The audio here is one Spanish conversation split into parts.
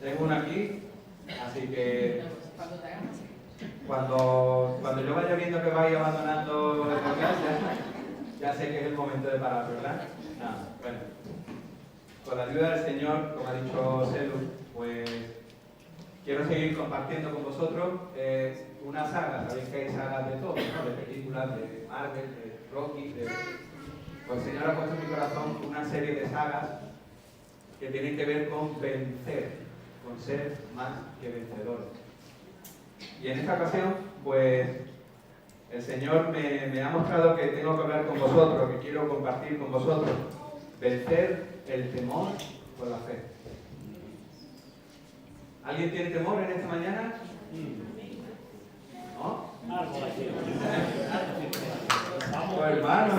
Tengo una aquí, así que cuando yo vaya viendo que vais abandonando el local, ya sé que es el momento de parar, ¿verdad? Nada, bueno. Con la ayuda del Señor, como ha dicho Celu, pues quiero seguir compartiendo con vosotros una saga. Sabéis que hay sagas de todo, ¿no? De películas, de Marvel, de Rocky, Pues el Señor ha puesto en mi corazón una serie de sagas que tienen que ver con vencer, con ser más que vencedores. Y en esta ocasión, pues, el Señor me ha mostrado que tengo que hablar con vosotros, que quiero compartir con vosotros, vencer el temor con la fe. ¿Alguien tiene temor en esta mañana? ¿No? Pues hermano,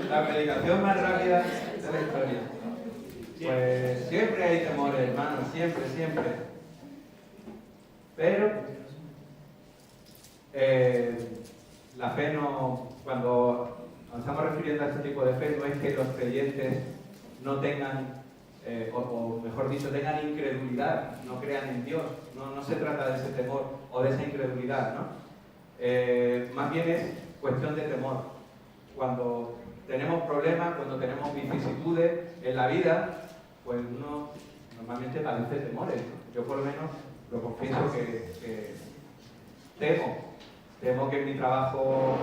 la predicación más rápida de la historia. Pues siempre hay temores, hermano, siempre, siempre. Pero la fe no, cuando nos estamos refiriendo a este tipo de fe, no es que los creyentes no tengan, o mejor dicho, tengan incredulidad, no crean en Dios. No se trata de ese temor o de esa incredulidad, ¿no? Más bien es cuestión de temor. Cuando tenemos problemas, cuando tenemos vicisitudes en la vida, pues uno normalmente padece temores, ¿no? Yo por lo menos lo confieso que temo que en mi trabajo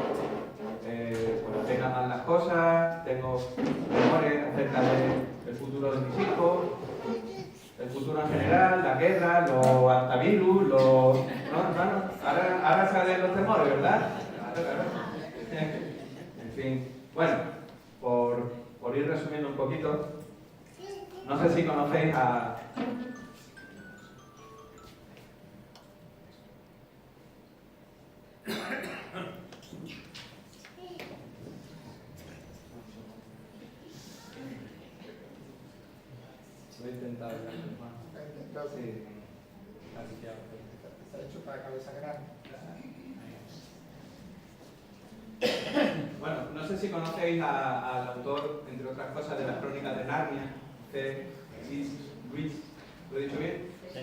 pues tenga mal las cosas, tengo temores acerca del futuro de mis hijos, el futuro en general, la guerra, los antivirus, los... No, hermano, ahora salen los temores, ¿verdad? Claro. En fin, bueno, por ir resumiendo un poquito, no sé si conocéis a... Lo he intentado, hermano. Sí. Está hecho para cabeza grande. Bueno, no sé si conocéis al autor, entre otras cosas, de las Crónicas de Narnia, C.S. Lewis. ¿Lo he dicho bien? Sí.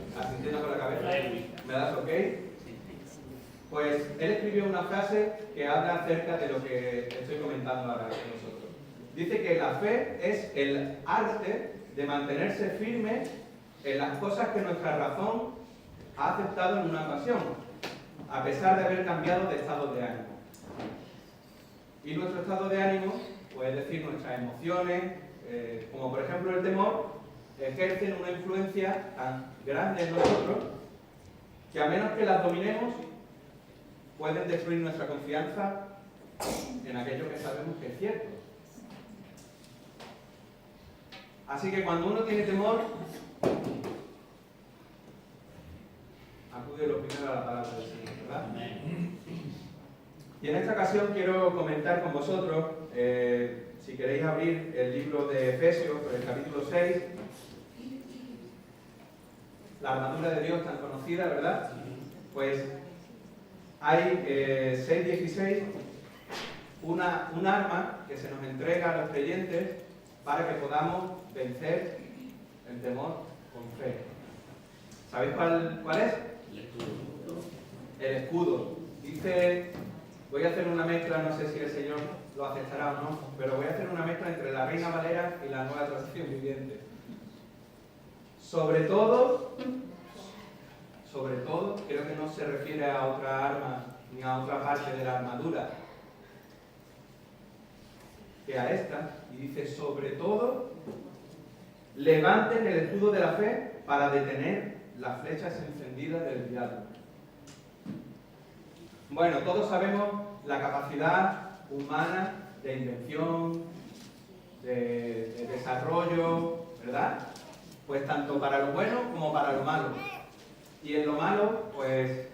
¿Está asintiendo con la cabeza? ¿Me das ok? Pues él escribió una frase que habla acerca de lo que estoy comentando ahora con nosotros. Dice que la fe es el arte de mantenerse firme en las cosas que nuestra razón ha aceptado en una ocasión, a pesar de haber cambiado de estado de ánimo. Y nuestro estado de ánimo, pues es decir, nuestras emociones, como por ejemplo el temor, ejercen una influencia tan grande en nosotros que a menos que las dominemos, pueden destruir nuestra confianza en aquello que sabemos que es cierto. Así que cuando uno tiene temor, acude lo primero a la palabra del Señor, ¿verdad? Y en esta ocasión quiero comentar con vosotros, si queréis abrir el libro de Efesios, por el capítulo 6, la armadura de Dios tan conocida, ¿verdad? Pues hay 6:16, un arma que se nos entrega a los creyentes para que podamos vencer el temor con fe. ¿Sabéis cuál es? El escudo. Dice, voy a hacer una mezcla, no sé si el Señor lo aceptará o no, pero voy a hacer una mezcla entre la Reina Valera y la Nueva Traducción Viviente. Sobre todo, creo que no se refiere a otra arma ni a otra parte de la armadura que a esta, y dice, sobre todo, levanten el escudo de la fe para detener las flechas encendidas del diablo. Bueno, todos sabemos la capacidad humana de invención, de desarrollo, ¿verdad? Pues tanto para lo bueno como para lo malo. Y en lo malo, pues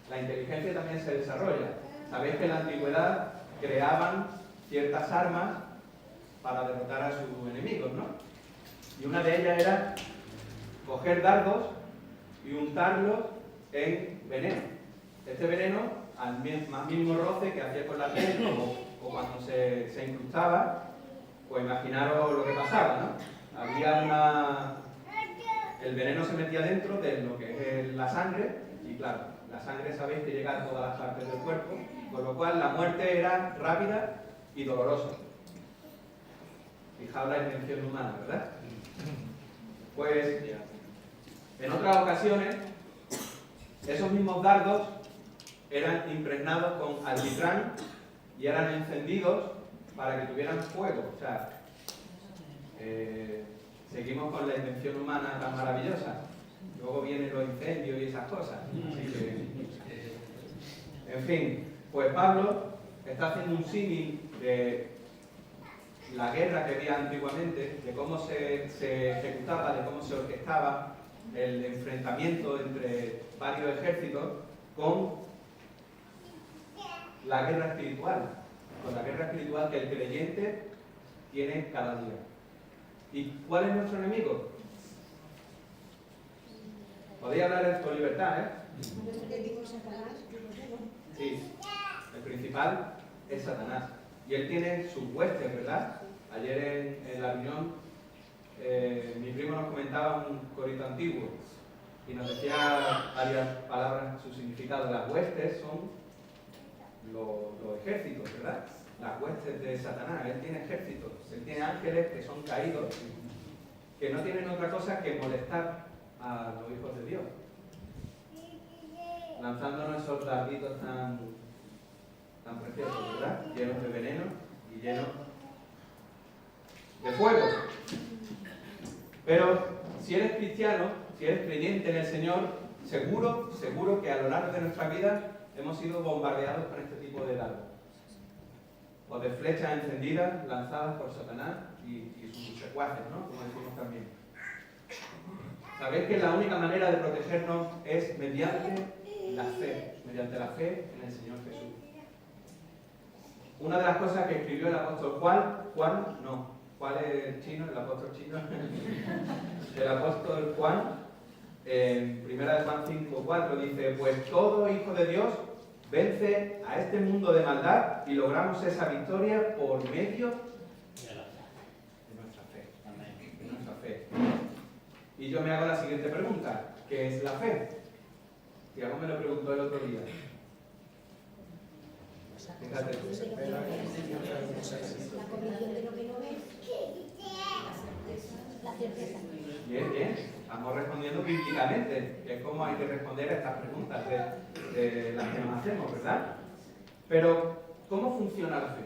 la inteligencia también se desarrolla. Sabéis que en la antigüedad creaban ciertas armas para derrotar a sus enemigos, ¿no? Y una de ellas era coger dardos y untarlos en veneno. Este veneno, al mismo roce que hacía con la piel o cuando se incrustaba, pues imaginaros lo que pasaba, ¿no? El veneno se metía dentro de lo que es la sangre, y claro, la sangre sabéis que llega a todas las partes del cuerpo, con lo cual la muerte era rápida y dolorosa. Fijaos la intención humana, ¿verdad? Pues en otras ocasiones, esos mismos dardos eran impregnados con alquitrán y eran encendidos para que tuvieran fuego. O sea, seguimos con la invención humana tan maravillosa. Luego vienen los incendios y esas cosas. Así que, en fin, pues Pablo está haciendo un símil de la guerra que había antiguamente, de cómo se ejecutaba, de cómo se orquestaba el enfrentamiento entre varios ejércitos con la guerra espiritual, que el creyente tiene cada día. ¿Y cuál es nuestro enemigo? Podéis hablar con libertad, ¿eh? Sí, el principal es Satanás. Y él tiene sus huestes, ¿verdad? Ayer en la reunión mi primo nos comentaba un corito antiguo y nos decía varias palabras, su significado. Las huestes son los ejércitos, ¿verdad? Las huestes de Satanás. Él tiene ejércitos, él tiene ángeles que son caídos, que no tienen otra cosa que molestar a los hijos de Dios, lanzándonos esos darditos tan preciosos, ¿verdad? Llenos de veneno y llenos de fuego. Pero si eres cristiano, si eres creyente en el Señor, seguro que a lo largo de nuestra vida hemos sido bombardeados con este tipo de dardos, o de flechas encendidas lanzadas por Satanás y sus secuaces, ¿no? Como decimos también. Sabéis que la única manera de protegernos es mediante la fe en el Señor Jesús. Una de las cosas que escribió el apóstol ¿cuál es el chino? El apóstol chino. El apóstol Juan, en 1 Juan 5:4 dice: pues todo hijo de Dios vence a este mundo de maldad y logramos esa victoria por medio de nuestra fe. Y yo me hago la siguiente pregunta: ¿qué es la fe? Tiago me lo preguntó el otro día. Fíjate tú. La convicción de lo que no ves, la certeza. Bien. Estamos respondiendo bíblicamente, que es como hay que responder a estas preguntas de las que nos hacemos, ¿verdad? Pero, ¿cómo funciona la fe?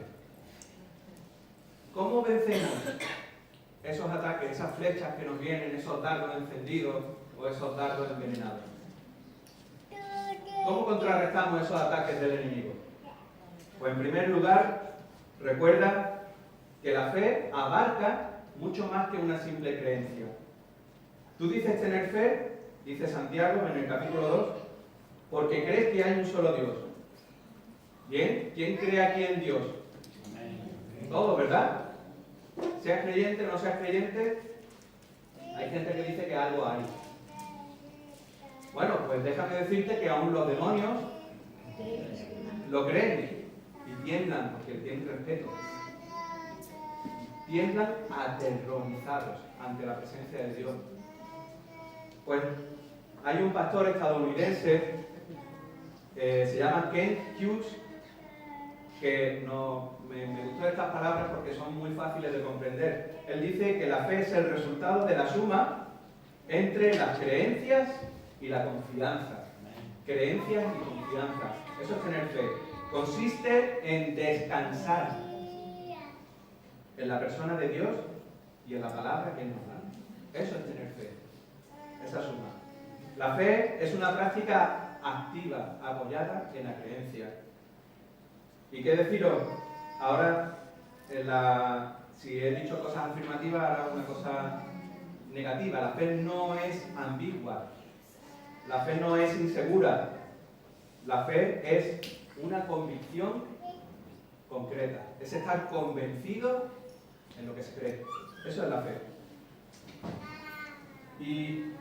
¿Cómo vencemos esos ataques, esas flechas que nos vienen, esos dardos encendidos o esos dardos envenenados? ¿Cómo contrarrestamos esos ataques del enemigo? Pues en primer lugar, recuerda que la fe abarca mucho más que una simple creencia. Tú dices tener fe, dice Santiago en el capítulo 2, porque crees que hay un solo Dios. ¿Bien? ¿Quién cree aquí en Dios? Todos, ¿verdad? Seas creyente o no seas creyente, hay gente que dice que algo hay. Bueno, pues déjame decirte que aún los demonios lo creen y tiemblan, porque tienen respeto. Tiemblan aterrorizados ante la presencia de Dios. Pues hay un pastor estadounidense, se llama Kent Hughes, que me gustan estas palabras porque son muy fáciles de comprender. Él dice que la fe es el resultado de la suma entre las creencias y la confianza. Creencias y confianza. Eso es tener fe. Consiste en descansar en la persona de Dios y en la palabra que Él nos da. Eso es tener fe. Esa suma. La fe es una práctica activa, apoyada en la creencia. ¿Y qué deciros? Ahora, si he dicho cosas afirmativas, ahora una cosa negativa. La fe no es ambigua. La fe no es insegura. La fe es una convicción concreta. Es estar convencido en lo que se cree. Eso es la fe. Y,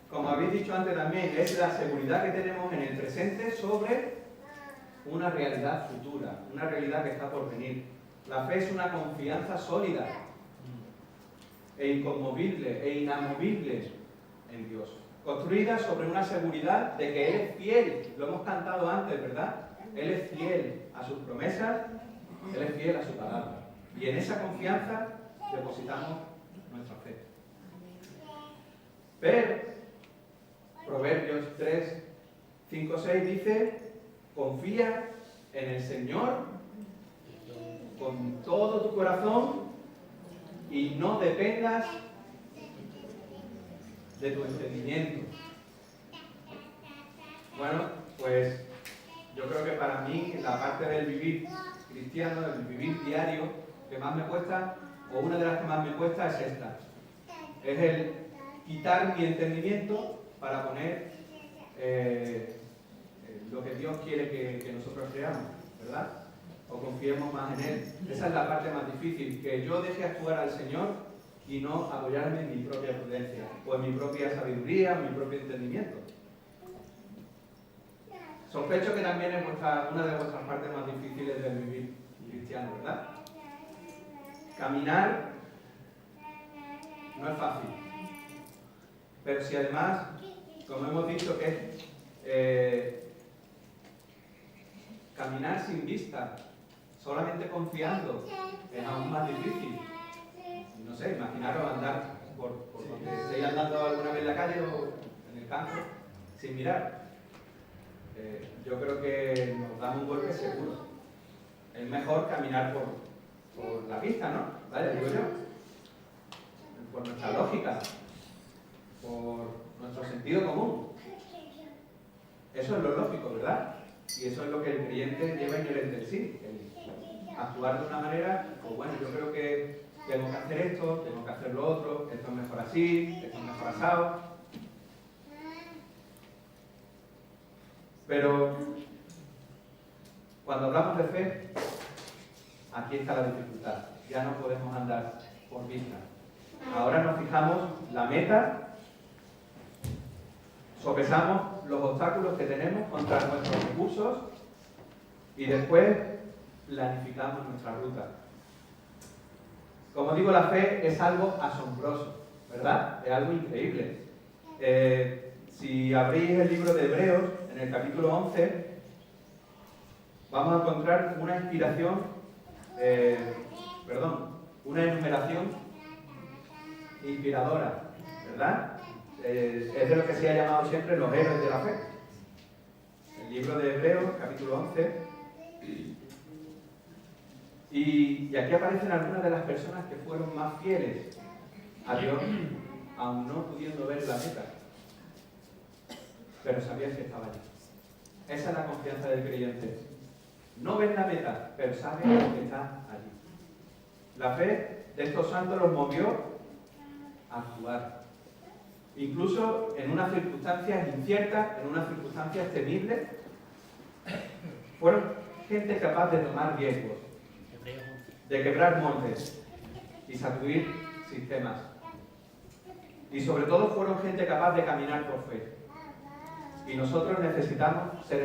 como habéis dicho antes también, es la seguridad que tenemos en el presente sobre una realidad futura, una realidad que está por venir. La fe es una confianza sólida e inconmovible e inamovible en Dios, construida sobre una seguridad de que Él es fiel. Lo hemos cantado antes, ¿verdad? Él es fiel a sus promesas, Él es fiel a su palabra. Y en esa confianza depositamos nuestra fe. Pero Proverbios 3, 5, 6 dice: confía en el Señor con todo tu corazón y no dependas de tu entendimiento. Bueno, pues yo creo que para mí la parte del vivir cristiano, del vivir diario, que más me cuesta, o una de las que más me cuesta, es esta. Es el quitar mi entendimiento para poner lo que Dios quiere que nosotros creamos, ¿verdad? O confiemos más en Él. Esa es la parte más difícil, que yo deje actuar al Señor y no apoyarme en mi propia prudencia, o en mi propia sabiduría, en mi propio entendimiento. Sospecho que también es una de vuestras partes más difíciles del vivir cristiano, ¿verdad? Caminar no es fácil. Pero si además, como hemos dicho, que es caminar sin vista, solamente confiando, es aún más difícil. No sé, imaginaros andar por donde estéis andando alguna vez en la calle o en el campo sin mirar. Yo creo que nos da un golpe seguro. Es mejor caminar por la pista, ¿no? ¿Vale? Digo yo. Por nuestra lógica, por nuestro sentido común. Eso es lo lógico, ¿verdad? Y eso es lo que el creyente lleva inherente en sí. Actuar de una manera, pues bueno, yo creo que tengo que hacer esto, tengo que hacer lo otro, esto es mejor así, esto es mejor asado. Pero cuando hablamos de fe, aquí está la dificultad. Ya no podemos andar por vista. Ahora nos fijamos la meta, sopesamos los obstáculos que tenemos contra nuestros recursos y después planificamos nuestra ruta. Como digo, la fe es algo asombroso, ¿verdad? Es algo increíble. Si abrís el libro de Hebreos, en el capítulo 11, vamos a encontrar una inspiración, una enumeración inspiradora, ¿verdad? Es de lo que se ha llamado siempre los héroes de la fe. El libro de Hebreos, capítulo 11. Y aquí aparecen algunas de las personas que fueron más fieles a Dios, aun no pudiendo ver la meta. Pero sabían que estaba allí. Esa es la confianza del creyente. No ven la meta, pero saben que está allí. La fe de estos santos los movió a actuar. Incluso en unas circunstancias inciertas, en unas circunstancias temibles, fueron gente capaz de tomar riesgos, de quebrar moldes y sacudir sistemas. Y sobre todo fueron gente capaz de caminar por fe. Y nosotros necesitamos ser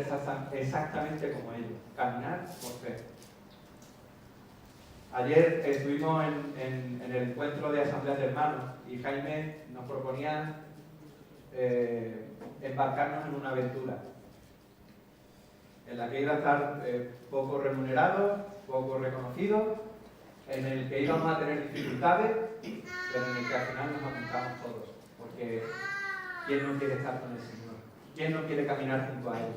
exactamente como ellos, caminar por fe. Ayer estuvimos en el encuentro de asambleas de hermanos y Jaime nos proponía embarcarnos en una aventura en la que iba a estar poco remunerado, poco reconocido, en el que íbamos a tener dificultades, pero en el que al final nos apuntamos todos, porque ¿quién no quiere estar con el Señor? ¿Quién no quiere caminar junto a Él?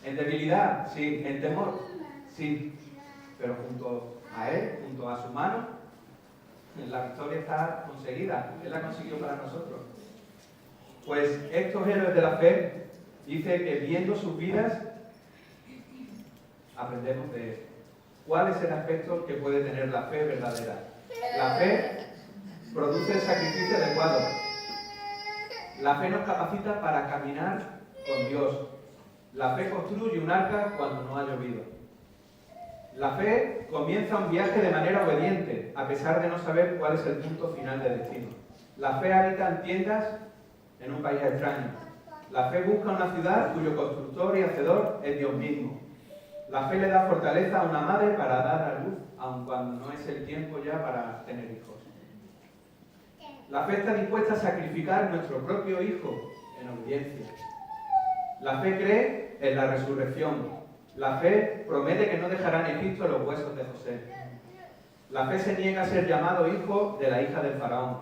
En debilidad, sí. En temor, sí. Pero junto a Él, junto a su mano, la victoria está conseguida. Él la consiguió para nosotros. Pues estos héroes de la fe, dice que viendo sus vidas, aprendemos de él. ¿Cuál es el aspecto que puede tener la fe verdadera? La fe produce el sacrificio adecuado. La fe nos capacita para caminar con Dios. La fe construye un arca cuando no ha llovido. La fe comienza un viaje de manera obediente, a pesar de no saber cuál es el punto final de destino. La fe habita en tiendas en un país extraño. La fe busca una ciudad cuyo constructor y hacedor es Dios mismo. La fe le da fortaleza a una madre para dar a luz, aun cuando no es el tiempo ya para tener hijos. La fe está dispuesta a sacrificar nuestro propio hijo en obediencia. La fe cree en la resurrección. La fe promete que no dejará en Egipto los huesos de José. La fe se niega a ser llamado hijo de la hija del faraón.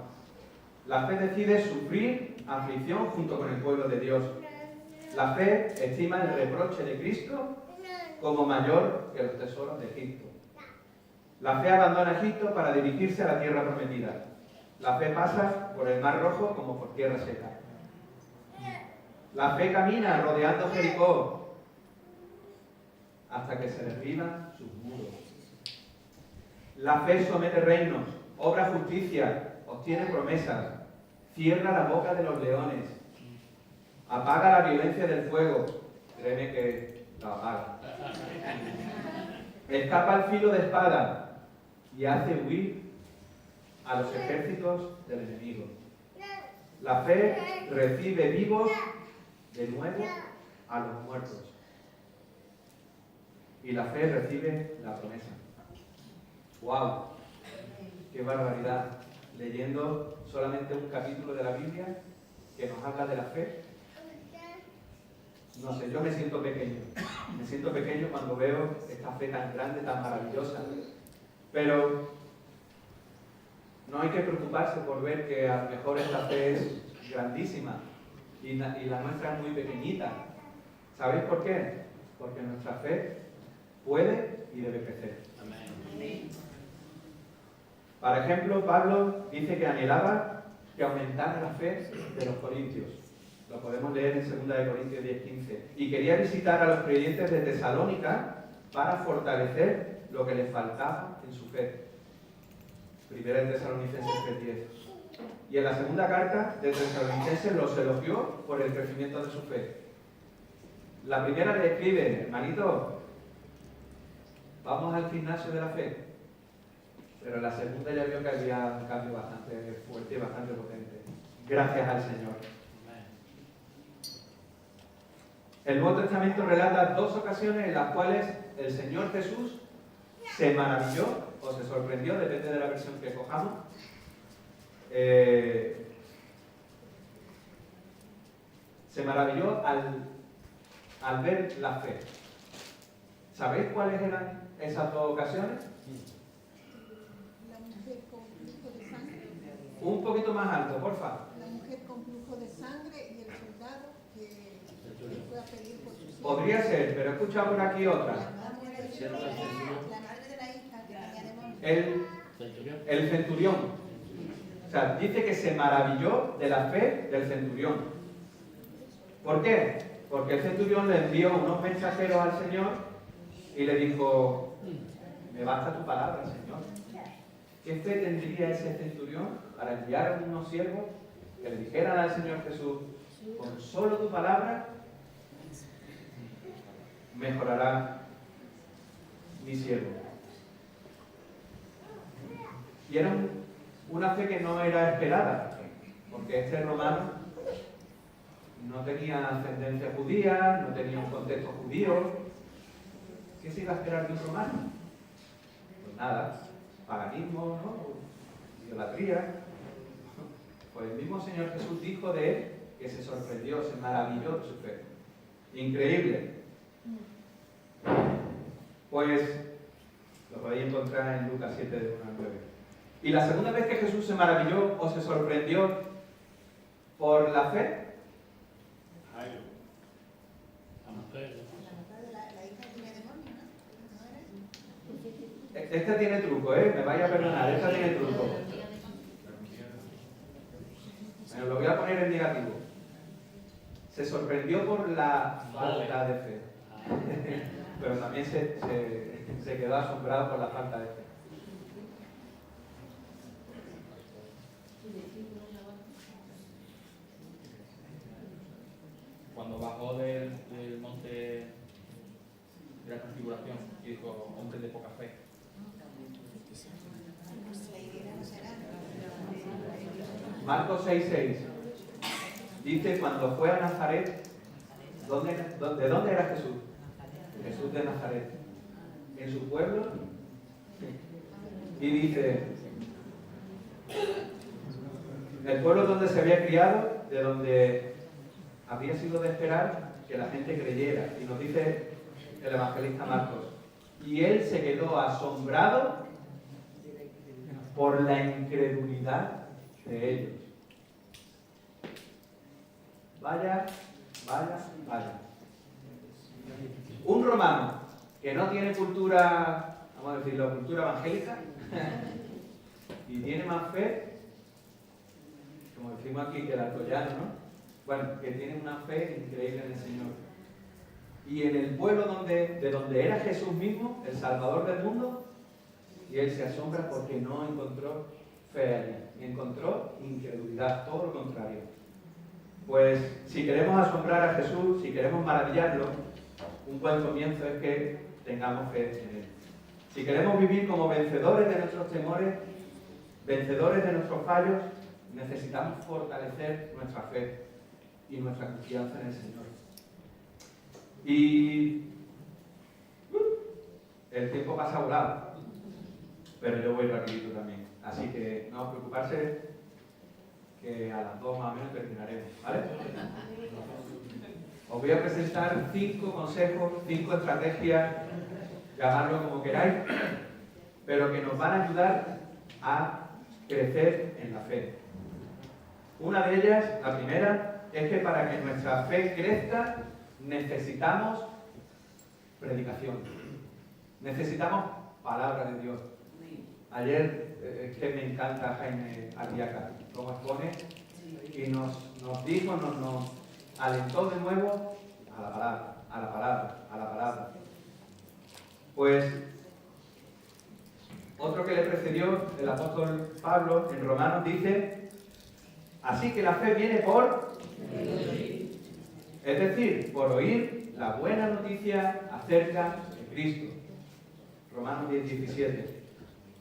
La fe decide sufrir aflicción junto con el pueblo de Dios. La fe estima el reproche de Cristo como mayor que los tesoros de Egipto. La fe abandona Egipto para dirigirse a la tierra prometida. La fe pasa por el mar Rojo como por tierra seca. La fe camina rodeando Jericó hasta que se derriban sus muros. La fe somete reinos, obra justicia, obtiene promesas, cierra la boca de los leones, apaga la violencia del fuego, créeme que la apaga, escapa al filo de espada y hace huir a los ejércitos del enemigo. La fe recibe vivos de nuevo a los muertos. Y la fe recibe la promesa. ¡Wow! ¡Qué barbaridad! Leyendo solamente un capítulo de la Biblia que nos habla de la fe. No sé, yo me siento pequeño. Me siento pequeño cuando veo esta fe tan grande, tan maravillosa. Pero no hay que preocuparse por ver que a lo mejor esta fe es grandísima y la nuestra es muy pequeñita. ¿Sabéis por qué? Porque nuestra fe puede y debe crecer. Amén. Por ejemplo, Pablo dice que anhelaba que aumentara la fe de los corintios. Lo podemos leer en 2 Corintios 10:15. Y quería visitar a los creyentes de Tesalónica para fortalecer lo que les faltaba en su fe. 1 Tesalonicenses 3:10. Y en la segunda carta de Tesalonicenses los elogió por el crecimiento de su fe. La primera le escribe: hermanito, vamos al gimnasio de la fe. Pero en la segunda ya vio que había un cambio bastante fuerte y bastante potente. Gracias al Señor. El Nuevo Testamento relata 2 ocasiones en las cuales el Señor Jesús se maravilló o se sorprendió, depende de la versión que cojamos, se maravilló al ver la fe. ¿Sabéis cuáles eran esas 2 ocasiones? La mujer con flujo de sangre. Un poquito más alto, porfa. La mujer con flujo de sangre y el soldado que fue a pedir por sus hijos. Podría ser, pero he escuchado por aquí otra. La madre de la hija que tenía demonio. El centurión. O sea, dice que se maravilló de la fe del centurión. ¿Por qué? Porque el centurión le envió unos mensajeros al Señor y le dijo: me basta tu palabra, Señor. ¿Qué fe tendría ese centurión para enviar a unos siervos que le dijeran al Señor Jesús: con solo tu palabra mejorará mi siervo? Y era una fe que no era esperada, porque este romano no tenía ascendencia judía, no tenía un contexto judío. ¿Qué se iba a esperar de un romano? Pues nada, paganismo, ¿no? Idolatría. Pues el mismo Señor Jesús dijo de él que se sorprendió, se maravilló de su fe. Increíble. Pues lo podéis encontrar en Lucas 7, de 1 al 9. Y la segunda vez que Jesús se maravilló o se sorprendió por la fe, esta tiene truco, me vaya a perdonar, esta tiene truco. Bueno, lo voy a poner en negativo. Se sorprendió por la falta de fe. Pero también se quedó asombrado por la falta de fe. Cuando bajó del monte de la transfiguración y dijo: hombre de poca fe. Marcos 6:6 dice: cuando fue a Nazaret, ¿de dónde era Jesús? Jesús de Nazaret. en su pueblo y dice, el pueblo donde se había criado, de donde habría sido de esperar que la gente creyera. Y nos dice el evangelista Marcos, y él se quedó asombrado por la incredulidad de ellos. Vaya, vaya, vaya. Un romano que no tiene cultura, vamos a decirlo, cultura evangélica, y tiene más fe, como decimos aquí, que el alcoyano, ¿no? Bueno, que tiene una fe increíble en el Señor. Y en el pueblo de donde era Jesús mismo, el Salvador del mundo, y él se asombra porque no encontró fe allí, encontró incredulidad, todo lo contrario. Pues si queremos asombrar a Jesús, si queremos maravillarlo, un buen comienzo es que tengamos fe en Él. Si queremos vivir como vencedores de nuestros temores, vencedores de nuestros fallos, necesitamos fortalecer nuestra fe y nuestra confianza en el Señor. Y el tiempo pasa volado, pero yo voy rapidito también. Así que no os preocuparse, que a las 2 más o menos terminaremos, ¿vale? Os voy a presentar 5 consejos, 5 estrategias, llamarlo como queráis, pero que nos van a ayudar a crecer en la fe. Una de ellas, la primera, es que para que nuestra fe crezca necesitamos predicación. Necesitamos palabra de Dios. Ayer es que me encanta Jaime Arriaga, cómo expone, y nos dijo, nos alentó de nuevo a la palabra, a la palabra, a la palabra. Pues otro que le precedió, el apóstol Pablo, en Romanos dice, así que la fe viene por oír. Es decir, por oír la buena noticia acerca de Cristo. Romanos 10:17.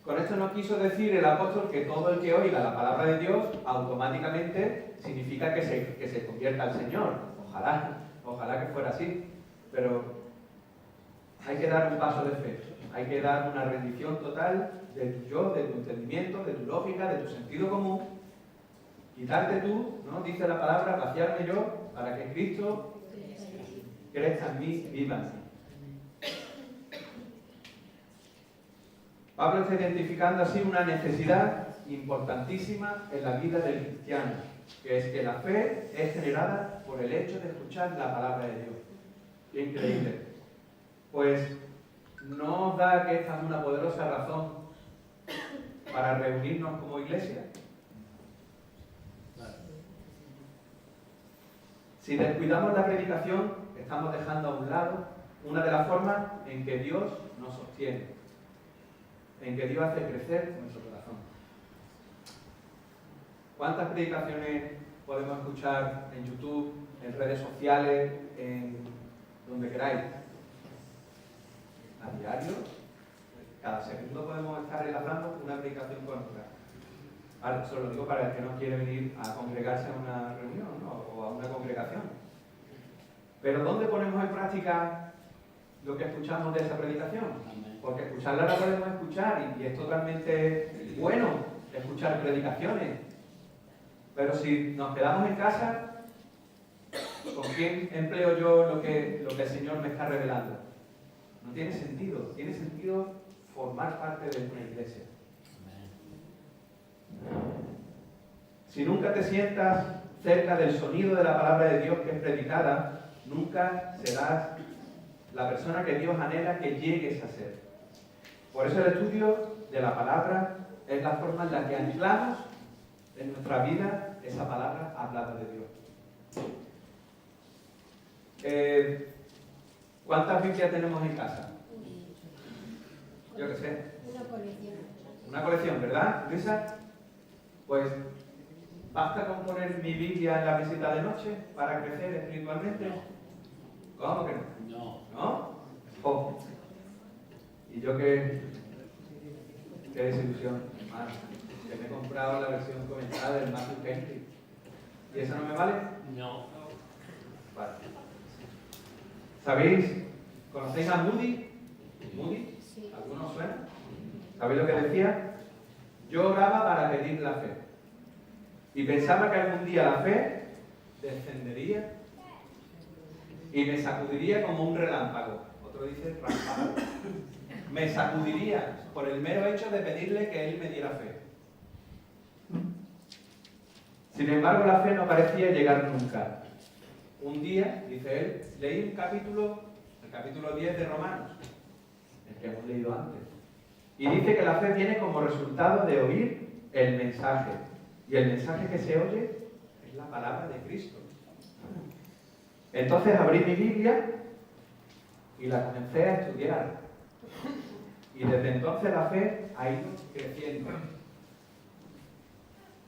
Con esto no quiso decir el apóstol que todo el que oiga la palabra de Dios automáticamente significa que se convierta al Señor. Ojalá que fuera así. Pero hay que dar un paso de fe. Hay que dar una rendición total de tu yo, de tu entendimiento, de tu lógica, de tu sentido común. Quitarte tú, ¿no? Dice la palabra, vaciarme yo, para que Cristo crezca en mí, viva en mí. Pablo está identificando así una necesidad importantísima en la vida del cristiano, que es que la fe es generada por el hecho de escuchar la palabra de Dios. Qué increíble. Pues ¿no os da que esta es una poderosa razón para reunirnos como iglesia? Si descuidamos la predicación, estamos dejando a un lado una de las formas en que Dios nos sostiene, en que Dios hace crecer nuestro corazón. ¿Cuántas predicaciones podemos escuchar en YouTube, en redes sociales, en donde queráis? A diario, cada segundo podemos estar enlazando una predicación con otra. Vale, eso lo digo para el que no quiere venir a congregarse a una reunión, ¿no? O a una congregación. Pero ¿dónde ponemos en práctica lo que escuchamos de esa predicación? Porque escucharla la podemos escuchar y es totalmente bueno escuchar predicaciones. Pero si nos quedamos en casa, ¿con quién empleo yo lo que el Señor me está revelando? No tiene sentido. Tiene sentido formar parte de una iglesia. Si nunca te sientas cerca del sonido de la palabra de Dios que es predicada, nunca serás la persona que Dios anhela que llegues a ser. Por eso el estudio de la palabra es la forma en la que anclamos en nuestra vida esa palabra hablada de Dios. ¿Cuántas Biblias tenemos en casa? Yo qué sé. Una colección, ¿verdad, Luisa? Pues, ¿basta con poner mi Biblia en la mesita de noche para crecer espiritualmente? ¿Cómo que no? ¿No? Oh. Y yo qué desilusión, hermano. Que me he comprado la versión comentada del Matthew Henry. ¿Y eso no me vale? No. Vale. ¿Sabéis? ¿Conocéis a Moody? ¿Moody? ¿Algunos suena? ¿Sabéis lo que decía? Yo oraba para pedir la fe. Y pensaba que algún día la fe descendería y me sacudiría como un relámpago. Otro dice ráfaga. Me sacudiría por el mero hecho de pedirle que Él me diera fe. Sin embargo, la fe no parecía llegar nunca. Un día, dice él, leí un capítulo, el capítulo 10 de Romanos, el que hemos leído antes. Y dice que la fe viene como resultado de oír el mensaje. Y el mensaje que se oye es la palabra de Cristo. Entonces abrí mi Biblia y la comencé a estudiar. Y desde entonces la fe ha ido creciendo.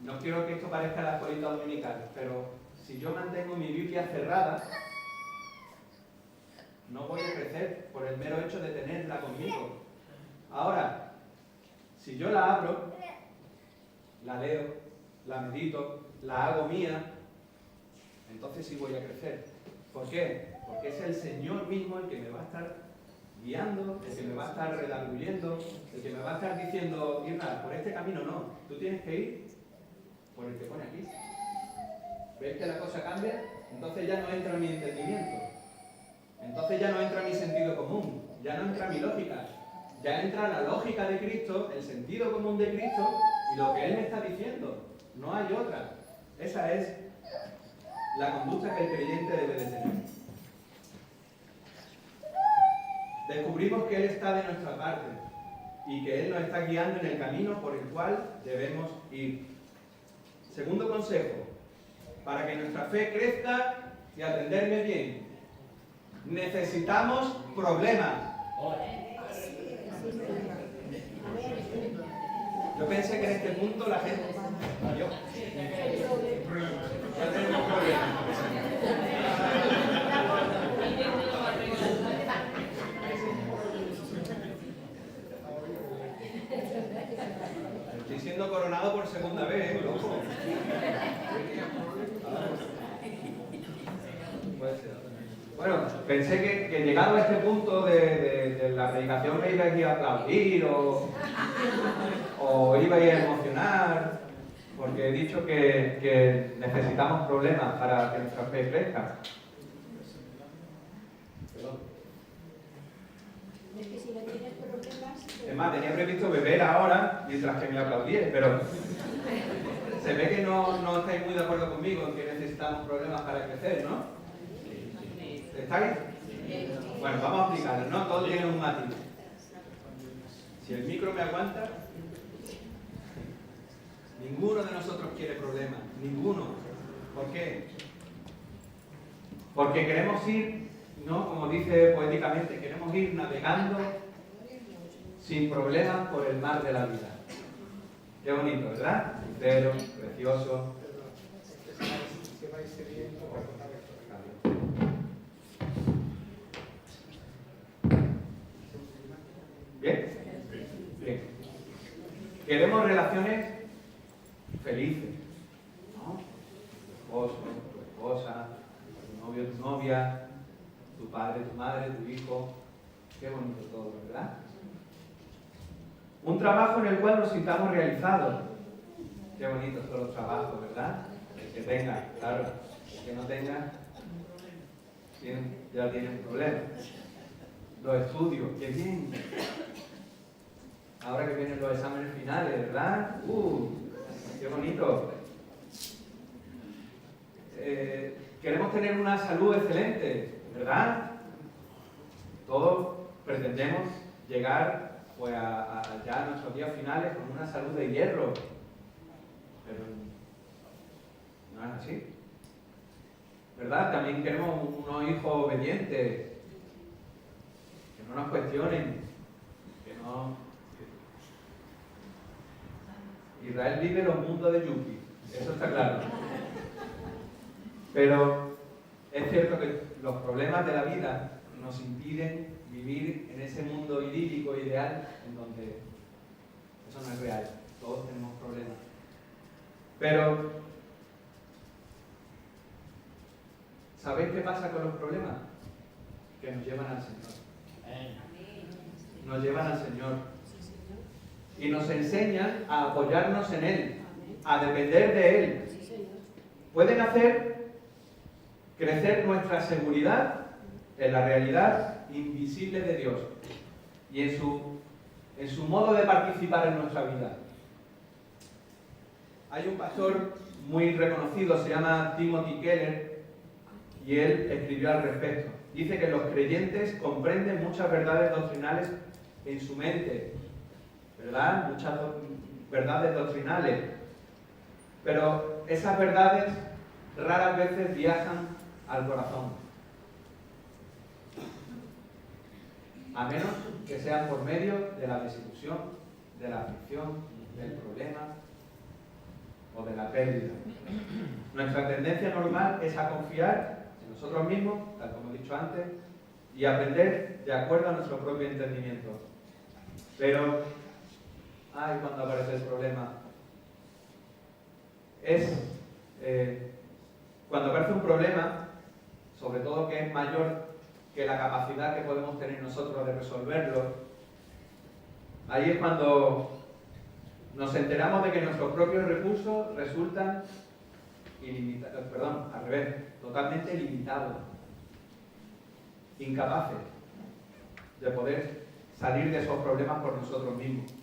No quiero que esto parezca la escuelita dominical, pero si yo mantengo mi Biblia cerrada, no voy a crecer por el mero hecho de tenerla conmigo. Ahora, si yo la abro, la leo, la medito, la hago mía, entonces sí voy a crecer. ¿Por qué? Porque es el Señor mismo el que me va a estar guiando, el que me va a estar redarguyendo, el que me va a estar diciendo, Irna, por este camino no, tú tienes que ir por el que pone aquí. ¿Ves que la cosa cambia? Entonces ya no entra mi entendimiento. Entonces ya no entra mi sentido común, ya no entra mi lógica. Ya entra la lógica de Cristo, el sentido común de Cristo y lo que Él me está diciendo. No hay otra. Esa es la conducta que el creyente debe de tener. Descubrimos que Él está de nuestra parte y que Él nos está guiando en el camino por el cual debemos ir. Segundo consejo, para que nuestra fe crezca y atenderme bien, necesitamos problemas. Yo pensé que en este punto la gente... Adiós. Ya tenemos problemas. Estoy siendo coronado por segunda vez, loco. Bueno, pensé que llegado a este punto de la predicación me ibais a aplaudir o ibais a emocionar, porque he dicho que necesitamos problemas para que nuestra fe crezca. Es más, tenía previsto beber ahora mientras que me aplaudíais, pero se ve que no estáis muy de acuerdo conmigo en que necesitamos problemas para crecer, ¿no? ¿Estáis? Bueno, vamos a aplicarlo, ¿no? Todo tiene un matiz. Si el micro me aguanta, ninguno de nosotros quiere problemas, ninguno. ¿Por qué? Porque queremos ir, ¿no? Como dice poéticamente, queremos ir navegando sin problemas por el mar de la vida. Qué bonito, ¿verdad? Pero precioso. ¿Bien? Bien. Queremos relaciones felices, ¿no? Tu esposo, tu esposa, tu novio, tu novia, tu padre, tu madre, tu hijo. Qué bonito todo, ¿verdad? Un trabajo en el cual nos sintamos realizados. Qué bonitos son los trabajos, ¿verdad? El que tenga, claro. El que no tenga, ya tiene un problema. Los estudios, qué bien. Ahora que vienen los exámenes finales, ¿verdad? Qué bonito. Queremos tener una salud excelente, ¿verdad? Todos pretendemos llegar pues, ya a nuestros días finales con una salud de hierro. Pero no es así. ¿Verdad? También queremos unos hijos obedientes, que no nos cuestionen, que no... Israel vive los mundos de Yuki, eso está claro. Pero es cierto que los problemas de la vida nos impiden vivir en ese mundo idílico, ideal, en donde eso no es real. Todos tenemos problemas. Pero, ¿sabéis qué pasa con los problemas? Que nos llevan al Señor. Nos llevan al Señor. nos enseñan a apoyarnos en Él, a depender de Él. Pueden hacer crecer nuestra seguridad en la realidad invisible de Dios y en su modo de participar en nuestra vida. Hay un pastor muy reconocido, se llama Timothy Keller, y él escribió al respecto. Dice que los creyentes comprenden muchas verdades doctrinales en su mente, ¿verdad? Muchas verdades doctrinales. Pero esas verdades raras veces viajan al corazón. A menos que sean por medio de la desilusión, de la aflicción, del problema o de la pérdida. Nuestra tendencia normal es a confiar en nosotros mismos, tal como he dicho antes, y aprender de acuerdo a nuestro propio entendimiento. Pero, cuando aparece el problema, cuando aparece un problema, sobre todo que es mayor que la capacidad que podemos tener nosotros de resolverlo, ahí es cuando nos enteramos de que nuestros propios recursos resultan totalmente limitados, incapaces de poder salir de esos problemas por nosotros mismos.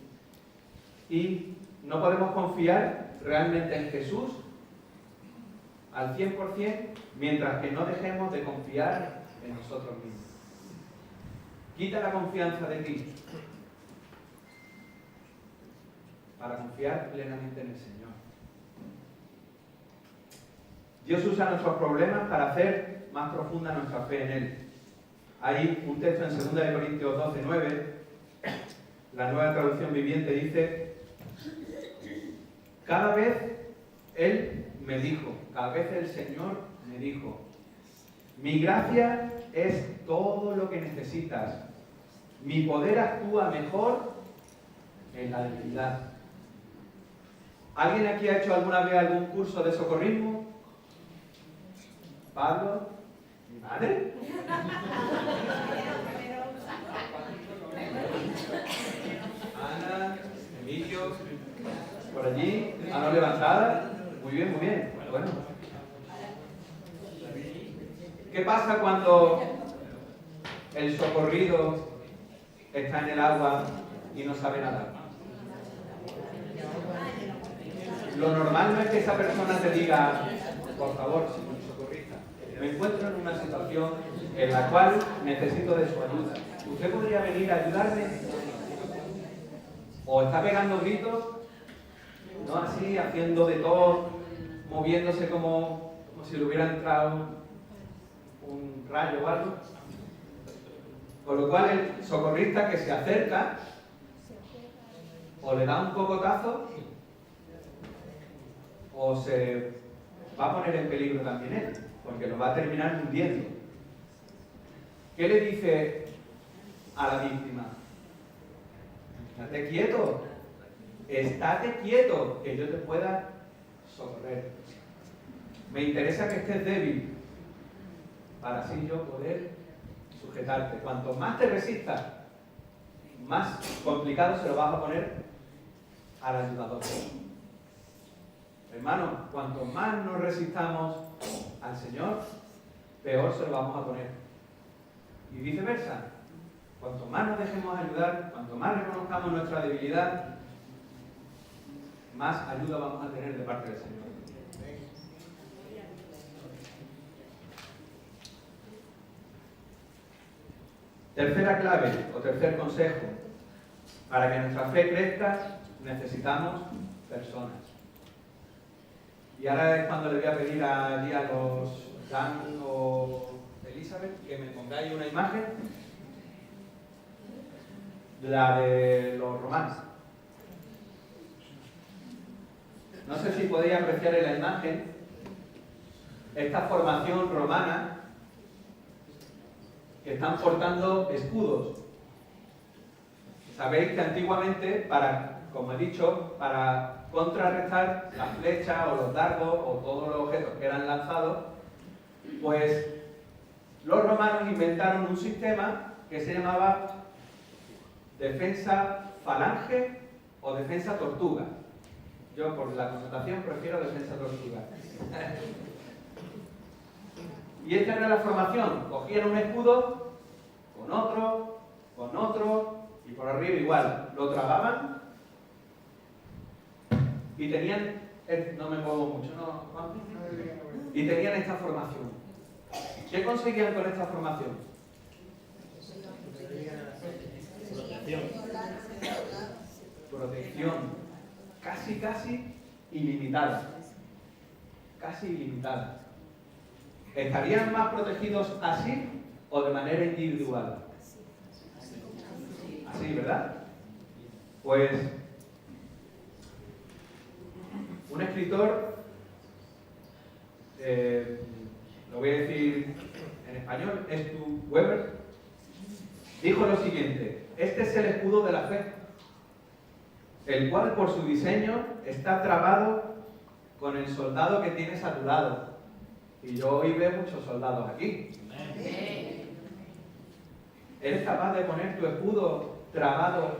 Y no podemos confiar realmente en Jesús al 100% mientras que no dejemos de confiar en nosotros mismos. Quita la confianza de ti para confiar plenamente en el Señor. Dios usa nuestros problemas para hacer más profunda nuestra fe en Él. Hay un texto en 2 Corintios 12:9, la Nueva Traducción Viviente dice: cada vez Él me dijo, cada vez el Señor me dijo, mi gracia es todo lo que necesitas, mi poder actúa mejor en la debilidad. ¿Alguien aquí ha hecho alguna vez algún curso de socorrismo? ¿Pablo? ¿Mi madre? Ana, Emilio, por allí, mano levantada. Muy bien, muy bien. Bueno. ¿Qué pasa cuando el socorrido está en el agua y no sabe nadar? Lo normal no es que esa persona te diga, por favor, señor socorrista, me encuentro en una situación en la cual necesito de su ayuda. ¿Usted podría venir a ayudarme? O está pegando gritos, no así, haciendo de todo, moviéndose como si le hubiera entrado un rayo o algo. Con lo cual el socorrista que se acerca o le da un cocotazo o se va a poner en peligro también él, porque lo va a terminar hundiendo. ¿Qué le dice a la víctima? Estate quieto, que yo te pueda socorrer. Me interesa que estés débil, para así yo poder sujetarte. Cuanto más te resistas, más complicado se lo vas a poner al ayudador. Hermano, cuanto más nos resistamos al Señor, peor se lo vamos a poner. Y viceversa. Cuanto más nos dejemos ayudar, cuanto más reconozcamos nuestra debilidad, más ayuda vamos a tener de parte del Señor. Tercera clave o tercer consejo. Para que nuestra fe crezca, necesitamos personas. Y ahora es cuando le voy a pedir allí a los Dan o Elizabeth que me pongáis una imagen, la de los romanos. No sé si podéis apreciar en la imagen esta formación romana que están portando escudos. Sabéis que antiguamente, como he dicho, para contrarrestar las flechas o los dardos o todos los objetos que eran lanzados, pues los romanos inventaron un sistema que se llamaba defensa falange o defensa tortuga. Yo, por la connotación, prefiero defensa tortuga. Y esta era la formación. Cogían un escudo, con otro, y por arriba igual. Lo trababan y tenían... No me muevo mucho, ¿no, Juan? Y tenían esta formación. ¿Qué conseguían con esta formación? Protección. Casi ilimitada. Casi ilimitada. ¿Estarían más protegidos así o de manera individual? Así, ¿verdad? Pues un escritor, lo voy a decir en español, Stu Weber, dijo lo siguiente: este es el escudo de la fe, el cual por su diseño está trabado con el soldado que tienes a tu lado. Y yo hoy veo muchos soldados aquí. ¿Eres capaz de poner tu escudo trabado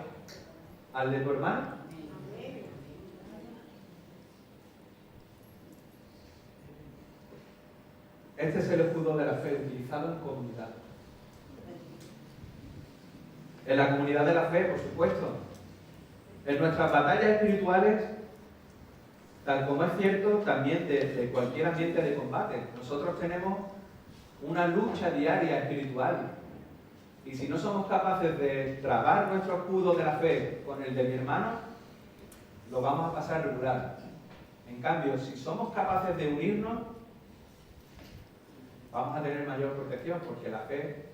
al de tu hermano? Este es el escudo de la fe utilizado en comunidad. En la comunidad de la fe, por supuesto. En nuestras batallas espirituales, tal como es cierto también de cualquier ambiente de combate, nosotros tenemos una lucha diaria espiritual. Y si no somos capaces de trabar nuestro escudo de la fe con el de mi hermano, lo vamos a pasar regular. En cambio, si somos capaces de unirnos, vamos a tener mayor protección, porque la fe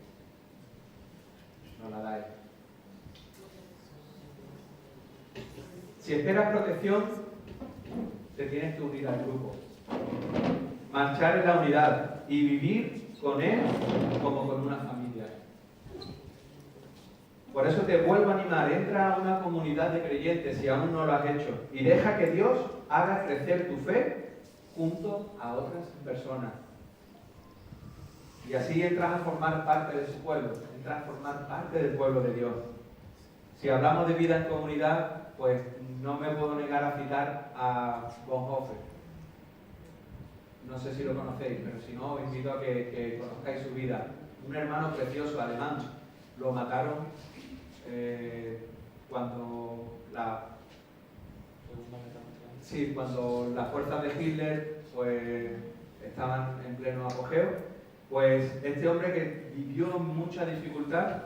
nos la da Él. Si esperas protección, te tienes que unir al grupo, marchar en la unidad y vivir con Él como con una familia. Por eso te vuelvo a animar, entra a una comunidad de creyentes si aún no lo has hecho y deja que Dios haga crecer tu fe junto a otras personas. Y así entras a formar parte de su pueblo, entras a formar parte del pueblo de Dios. Si hablamos de vida en comunidad, pues no me puedo negar a citar a Bonhoeffer. No sé si lo conocéis, pero si no, os invito a que conozcáis su vida. Un hermano precioso alemán. Lo mataron cuando las fuerzas de Hitler pues estaban en pleno apogeo. Pues este hombre que vivió mucha dificultad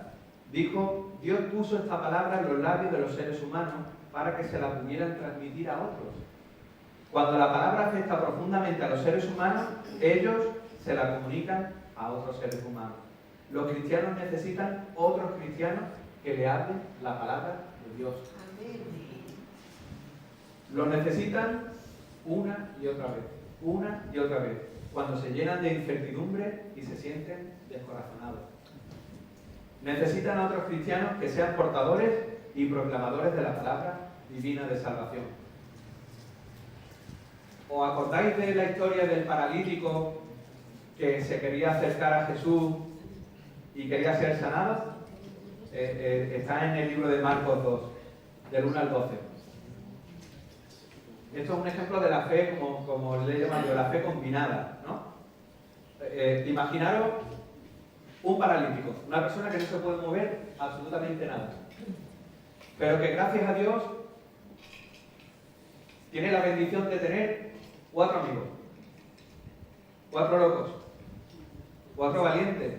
dijo: Dios puso esta palabra en los labios de los seres humanos para que se la pudieran transmitir a otros. Cuando la palabra afecta profundamente a los seres humanos, ellos se la comunican a otros seres humanos. Los cristianos necesitan otros cristianos que le hablen la palabra de Dios. Lo necesitan una y otra vez, cuando se llenan de incertidumbre y se sienten descorazonados. Necesitan a otros cristianos que sean portadores y proclamadores de la palabra divina de salvación. ¿Os acordáis de la historia del paralítico que se quería acercar a Jesús y quería ser sanado? Está en el libro de Marcos 2, del 1 al 12. Esto es un ejemplo de la fe, como le llaman yo, la fe combinada, ¿no? Imaginaros un paralítico, una persona que no se puede mover absolutamente nada, pero que gracias a Dios tiene la bendición de tener 4 amigos, 4 locos, 4 valientes,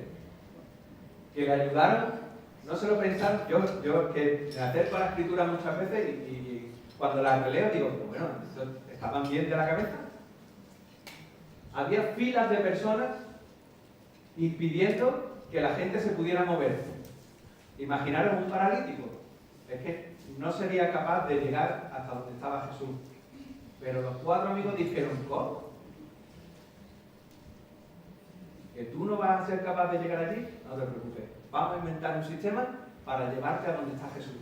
que le ayudaron. No se lo pensaron. Yo que me acerco a la escritura muchas veces y cuando la releo digo, bueno, ¿estaban bien de la cabeza? Había filas de personas impidiendo que la gente se pudiera mover. Imaginaros un paralítico. Es que no sería capaz de llegar hasta donde estaba Jesús. Pero los 4 amigos dijeron, ¿cómo? ¿Que tú no vas a ser capaz de llegar allí? No te preocupes. Vamos a inventar un sistema para llevarte a donde está Jesús.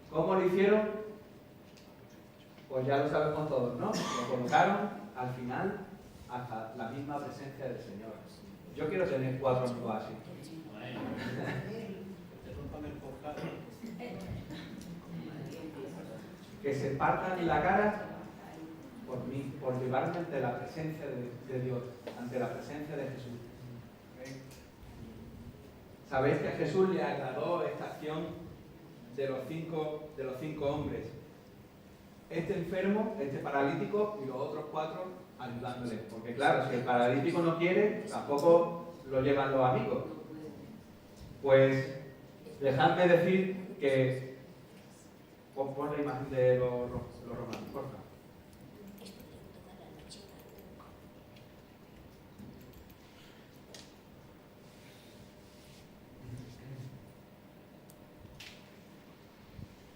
¿Cómo lo hicieron? Pues ya lo sabemos todos, ¿no? Lo colocaron al final hasta la misma presencia del Señor. Yo quiero tener 4 amigos así. que se partan la cara por mí, por llevarme ante la presencia de Dios, ante la presencia de Jesús. ¿Okay? Sabéis que a Jesús le agradó esta acción de los cinco hombres. Este enfermo, este paralítico y los otros 4 ayudándole. Porque claro, si el paralítico no quiere, tampoco lo llevan los amigos. Pues dejadme decir que... Pon la imagen de los romanos, por favor.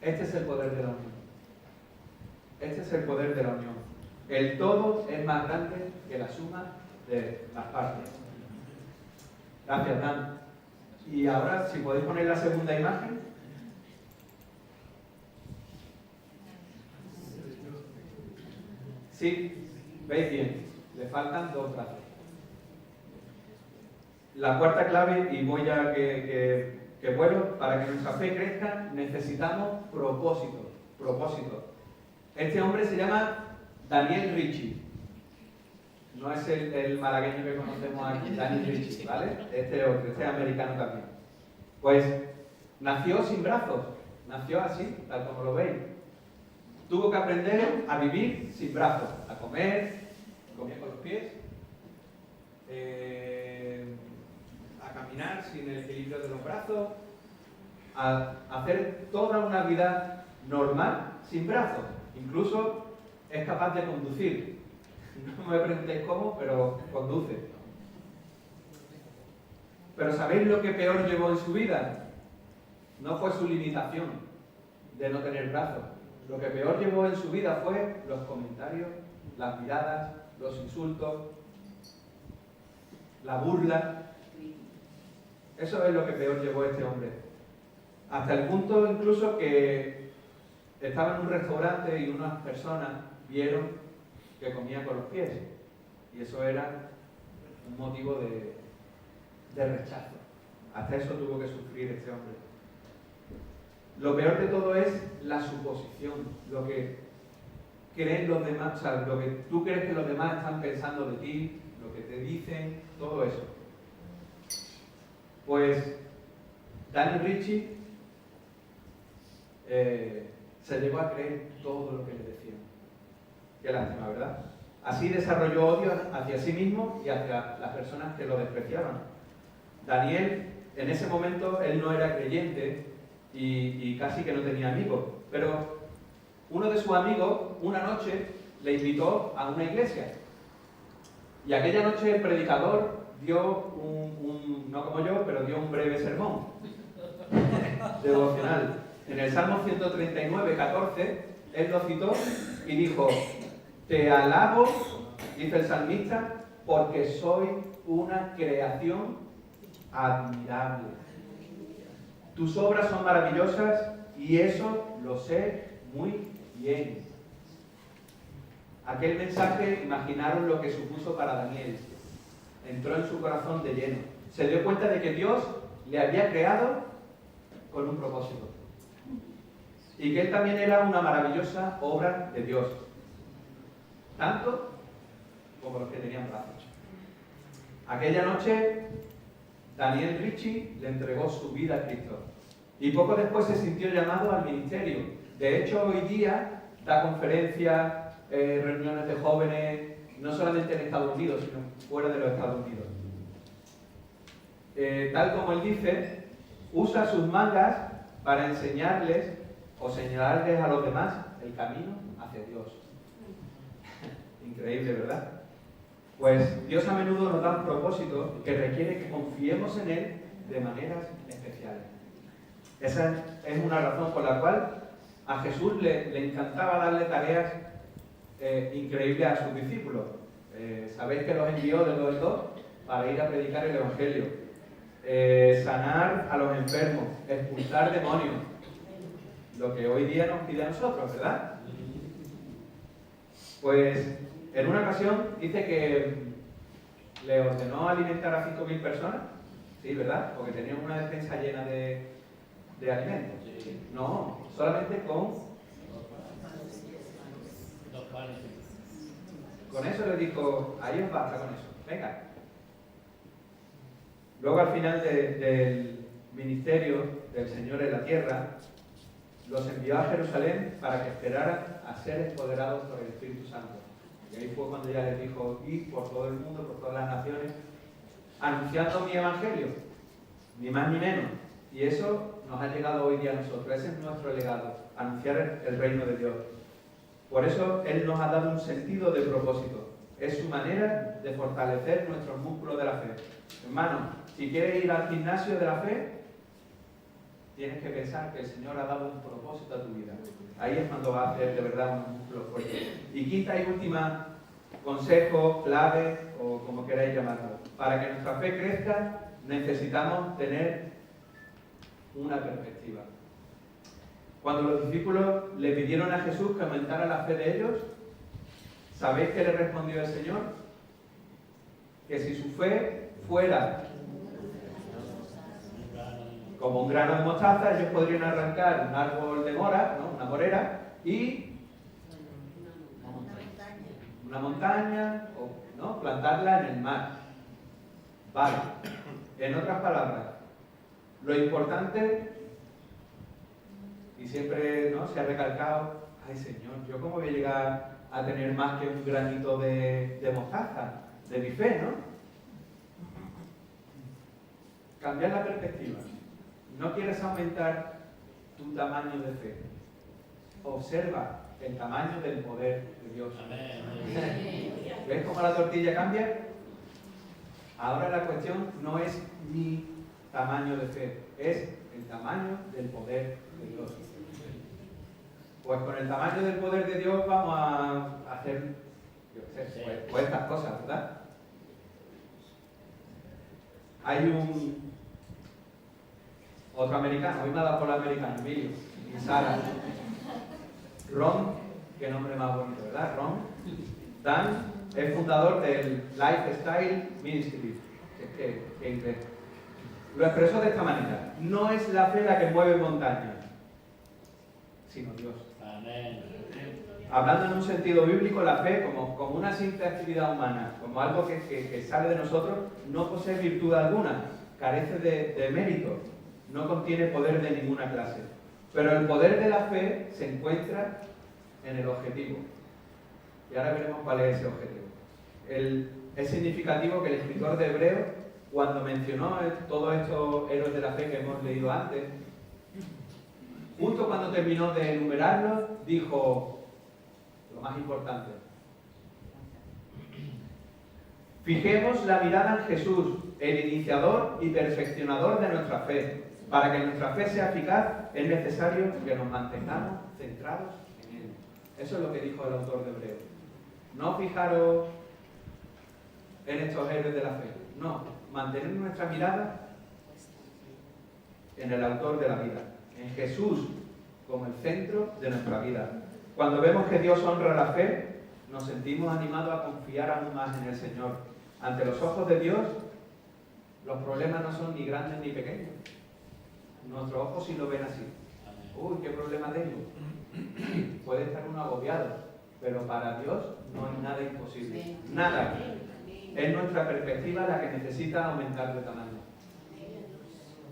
Este es el poder de la unión. Este es el poder de la unión. El todo es más grande que la suma de las partes. Gracias, Dan. Y ahora, si podéis poner la segunda imagen. Sí, veis bien. Le faltan 2 brazos. La cuarta clave, y voy a que bueno, para que nuestra fe crezca, necesitamos propósito. Propósito. Este hombre se llama Daniel Ritchie. No es el malagueño que conocemos aquí, Daniel Ritchie, ¿vale? Este es americano también. Pues nació sin brazos, nació así, tal como lo veis. Tuvo que aprender a vivir sin brazos, a comer, comía con los pies, a caminar sin el equilibrio de los brazos, a hacer toda una vida normal sin brazos. Incluso es capaz de conducir. No me preguntéis cómo, pero conduce. Pero ¿sabéis lo que peor llevó en su vida? No fue su limitación de no tener brazos. Lo que peor llevó en su vida fue los comentarios, las miradas, los insultos, la burla. Eso es lo que peor llevó este hombre. Hasta el punto incluso que estaba en un restaurante y unas personas vieron que comía con los pies. Y eso era un motivo de rechazo. Hasta eso tuvo que sufrir este hombre. Lo peor de todo es la suposición, lo que creen los demás, o sea, lo que tú crees que los demás están pensando de ti, lo que te dicen, todo eso. Pues Daniel Ritchie se llegó a creer todo lo que le decían. Qué lástima, ¿verdad? Así desarrolló odio hacia sí mismo y hacia las personas que lo despreciaban. Daniel, en ese momento, él no era creyente y casi que no tenía amigos, pero uno de sus amigos, una noche, le invitó a una iglesia. Y aquella noche el predicador dio no como yo, pero dio un breve sermón devocional. En el Salmo 139, 14, él lo citó y dijo: te alabo, dice el salmista, porque soy una creación admirable. Tus obras son maravillosas y eso lo sé muy bien. Aquel mensaje, imaginaron lo que supuso para Daniel. Entró en su corazón de lleno. Se dio cuenta de que Dios le había creado con un propósito. Y que él también era una maravillosa obra de Dios. Tanto como los que tenían brazos. Aquella noche, Daniel Ritchie le entregó su vida a Cristo. Y poco después se sintió llamado al ministerio. De hecho, hoy día da conferencias, reuniones de jóvenes, no solamente en Estados Unidos, sino fuera de los Estados Unidos. Tal como él dice, usa sus mangas para enseñarles o señalarles a los demás el camino hacia Dios. Increíble, ¿verdad? Pues Dios a menudo nos da un propósito que requiere que confiemos en Él de maneras especiales. Esa es una razón por la cual a Jesús le encantaba darle tareas increíbles a sus discípulos. Sabéis que los envió de 2 en 2 para ir a predicar el Evangelio, sanar a los enfermos, expulsar demonios, lo que hoy día nos pide a nosotros, ¿verdad? Pues en una ocasión dice que le ordenó alimentar a 5.000 personas, sí, ¿verdad? Porque tenían una despensa llena de alimentos. No, solamente con Con eso le dijo, ahí os basta con eso, venga. Luego al final del ministerio del Señor en la tierra, los envió a Jerusalén para que esperaran a ser empoderados por el Espíritu Santo. Y ahí fue cuando ya les dijo, id por todo el mundo, por todas las naciones, anunciando mi evangelio, ni más ni menos. Y eso nos ha llegado hoy día a nosotros, ese es nuestro legado, anunciar el reino de Dios. Por eso Él nos ha dado un sentido de propósito, es su manera de fortalecer nuestros músculos de la fe. Hermano, si quieres ir al gimnasio de la fe, tienes que pensar que el Señor ha dado un propósito a tu vida. Ahí es cuando va a hacer de verdad un músculo fuerte. Y quinta y última consejo, clave o como queráis llamarlo. Para que nuestra fe crezca, necesitamos tener una perspectiva. Cuando los discípulos le pidieron a Jesús que aumentara la fe de ellos, ¿sabéis qué le respondió el Señor? Que si su fe fuera como un grano de mostaza, ellos podrían arrancar un árbol de mora, ¿no? Una morera, y una montaña, o ¿no? Plantarla en el mar. Vale. En otras palabras, lo importante, y siempre ¿no? se ha recalcado, ay Señor, ¿yo cómo voy a llegar a tener más que un granito de mostaza, de mi fe, ¿no? Cambiar la perspectiva. No quieres aumentar tu tamaño de fe. Observa el tamaño del poder de Dios. ¿Ves cómo la tortilla cambia? Ahora la cuestión no es mi tamaño de fe, es el tamaño del poder de Dios. Pues con el tamaño del poder de Dios vamos a hacer, yo qué sé, pues estas cosas, ¿verdad? Hay otro americano, hoy me ha dado por el americano, Emilio y Sara. Ron, qué nombre más bonito, ¿verdad? Ron Dan es fundador del Lifestyle Ministry. Que inglés. Lo expresó de esta manera: no es la fe la que mueve montañas, sino Dios. Amén. Hablando en un sentido bíblico, la fe, como una simple actividad humana, como algo que sale de nosotros, no posee virtud alguna, carece de mérito, no contiene poder de ninguna clase. Pero el poder de la fe se encuentra en el objetivo. Y ahora veremos cuál es ese objetivo. Es significativo que el escritor de Hebreos, cuando mencionó todos estos héroes de la fe que hemos leído antes, justo cuando terminó de enumerarlos, dijo lo más importante: fijemos la mirada en Jesús, el iniciador y perfeccionador de nuestra fe. Para que nuestra fe sea eficaz, es necesario que nos mantengamos centrados en Él. Eso es lo que dijo el autor de Hebreos. No fijaros en estos héroes de la fe. No, mantener nuestra mirada en el autor de la vida, en Jesús como el centro de nuestra vida. Cuando vemos que Dios honra la fe, nos sentimos animados a confiar aún más en el Señor. Ante los ojos de Dios, los problemas no son ni grandes ni pequeños. Nuestros ojos sí lo ven así. Uy, ¿qué problema tengo? Puede estar uno agobiado, pero para Dios no hay nada imposible. Nada. Es nuestra perspectiva la que necesita aumentar de tamaño.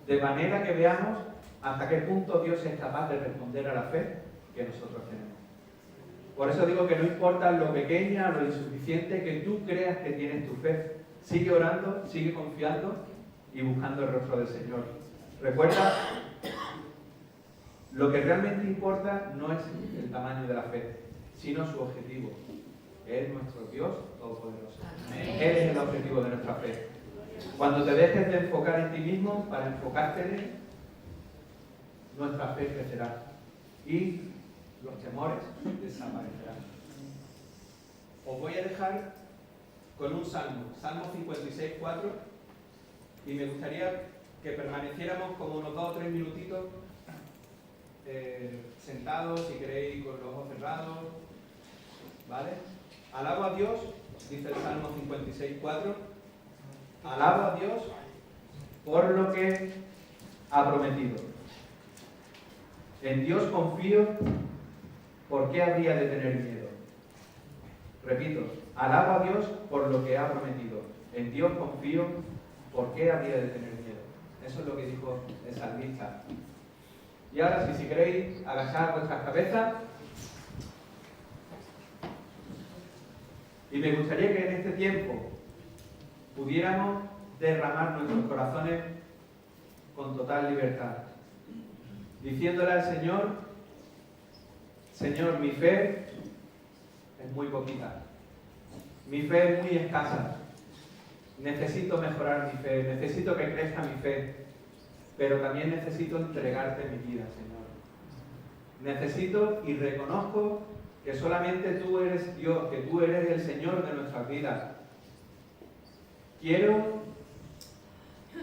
De manera que veamos hasta qué punto Dios es capaz de responder a la fe que nosotros tenemos. Por eso digo que no importa lo pequeña o lo insuficiente que tú creas que tienes tu fe. Sigue orando, sigue confiando y buscando el rostro del Señor. Recuerda, lo que realmente importa no es el tamaño de la fe, sino su objetivo. Es nuestro Dios Todopoderoso. Él es el objetivo de nuestra fe. Cuando te dejes de enfocar en ti mismo para enfocarte en Él, nuestra fe crecerá y los temores desaparecerán. Os voy a dejar con un salmo, Salmo 56:4, y me gustaría que permaneciéramos como unos 2 o 3 minutitos sentados, si queréis, con los ojos cerrados, ¿vale? Alabo a Dios, dice el Salmo 56:4, alabo a Dios por lo que ha prometido. En Dios confío, ¿por qué habría de tener miedo? Repito, alabo a Dios por lo que ha prometido. En Dios confío, ¿por qué habría de tener miedo? Eso es lo que dijo el salmista. Y ahora, si queréis agachar vuestras cabezas, y me gustaría que en este tiempo pudiéramos derramar nuestros corazones con total libertad, diciéndole al Señor: Señor, mi fe es muy poquita, mi fe es muy escasa, necesito mejorar mi fe, necesito que crezca mi fe, pero también necesito entregarte mi vida, Señor. Necesito y reconozco que solamente tú eres Dios, que tú eres el Señor de nuestras vidas. Quiero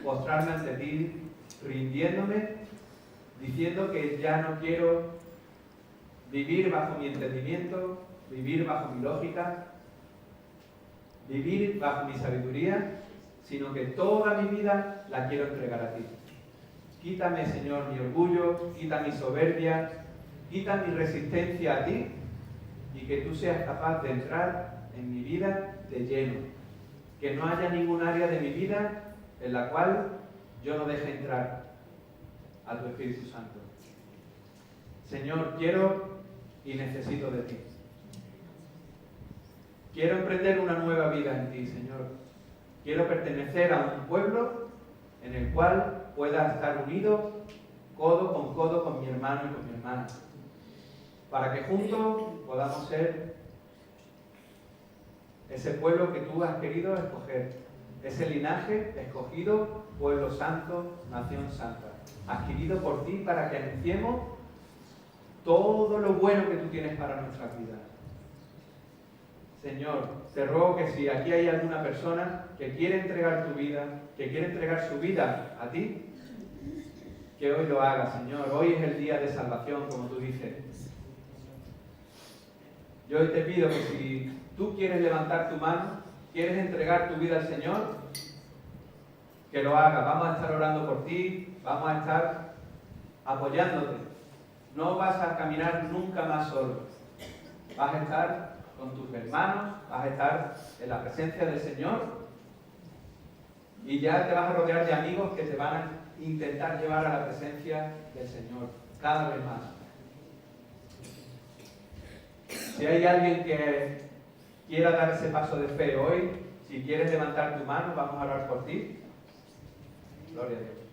postrarme ante ti, rindiéndome, diciendo que ya no quiero vivir bajo mi entendimiento, vivir bajo mi lógica, vivir bajo mi sabiduría, sino que toda mi vida la quiero entregar a ti. Quítame, Señor, mi orgullo, quita mi soberbia, quita mi resistencia a ti, y que tú seas capaz de entrar en mi vida de lleno. Que no haya ningún área de mi vida en la cual yo no deje entrar a tu Espíritu Santo. Señor, quiero y necesito de ti. Quiero emprender una nueva vida en ti, Señor. Quiero pertenecer a un pueblo en el cual pueda estar unido codo con mi hermano y con mi hermana, para que juntos podamos ser ese pueblo que tú has querido escoger, ese linaje escogido, pueblo santo, nación santa, adquirido por ti para que anunciemos todo lo bueno que tú tienes para nuestras vidas. Señor, te ruego que si aquí hay alguna persona que quiere entregar tu vida, que quiere entregar su vida a ti, que hoy lo haga, Señor. Hoy es el día de salvación, como tú dices. Yo hoy te pido que si tú quieres levantar tu mano, quieres entregar tu vida al Señor, que lo hagas. Vamos a estar orando por ti, vamos a estar apoyándote. No vas a caminar nunca más solo. Vas a estar con tus hermanos, vas a estar en la presencia del Señor y ya te vas a rodear de amigos que te van a intentar llevar a la presencia del Señor cada vez más. Si hay alguien que quiera dar ese paso de fe hoy, si quieres levantar tu mano, vamos a orar por ti. Gloria a Dios.